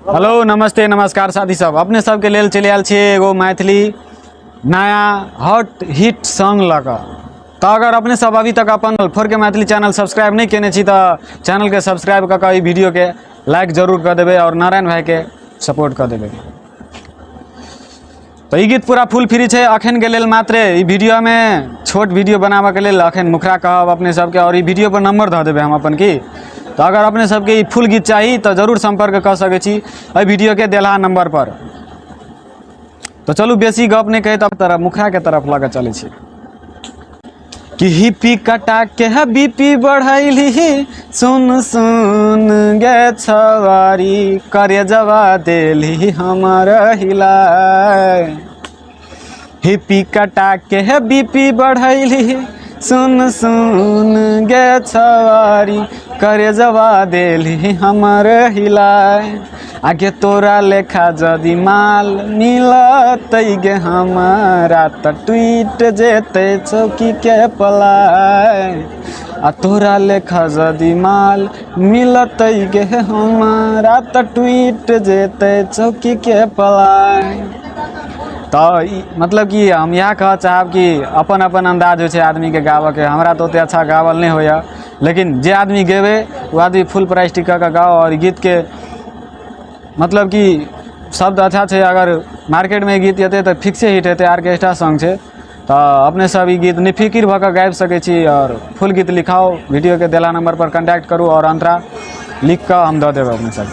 Hello नमस्ते नमस्कार साथी सब, अपने सबके लेल चले आयल छियै एगो मैथिली नया हॉट हिट सॉन्ग लगा। तो अगर अपने सब अभी तक अपन 4K मैथिली चैनल सब्सक्राइब नहीं केने छी तो चैनल के सब्सक्राइब कर के वीडियो के लाइक जरूर कर देवे और नारायण भाई के सपोर्ट कर देवे। तो ये गीत पूरा फुल फ्री है अखन के लेल मात्र। ई वीडियो में छोट वीडियो बनाबे के लेल अखन मुखरा कहब अपने सबके, और ई वीडियो पर नंबर ध देवे हम अपन की। तो अगर अपने सबके ई फुल गीत चाहिए तो जरूर संपर्क कर सके छी एहि वीडियो के देलहा नंबर पर। तो चलू बेसी गप नहीं कहे तब तरफ मुखरा के तरफ लगे चले छी। कि हिप्पी कटा के बीपी बढ़ैली सुन सुन गे छवारी करे जवा देली हमर हिलाय। हिप्पी कटा के बीपी बढ़ैली सुन सुन गे छवारी करे जवा देली हमर हिलाय। आगे तोरा लेखा जदि माल मिलतै गे हमारा त टूट जेतै चौकी के पलाय। आ तोरा लेखा जदि माल मिलतै गे हमारा त टूट जेतै चौकी के पलाय। तो मतलब कि हम यह कह चाहब कि अपन अपन अंदाज हो आदमी के गावे के। हमरा तो उतने अच्छा गावल नहीं होया, लेकिन जे आदमी गेवे वो आदमी फुल प्राइस टिका का गाओ। और गीत के मतलब कि शब्द अच्छा है। अगर मार्केट में गीत अते तो फिक्से हिट हेतै, ऑर्केस्ट्रा सॉन्ग है। तो अपने सब ई गीत निफिकिर भऽ कऽ गाबि सकै छी। और फुल गीत लिखाओ, वीडियो के देला नंबर पर कांटेक्ट करूँ और अंतरा लिख कर हम दे देवे अपने सब।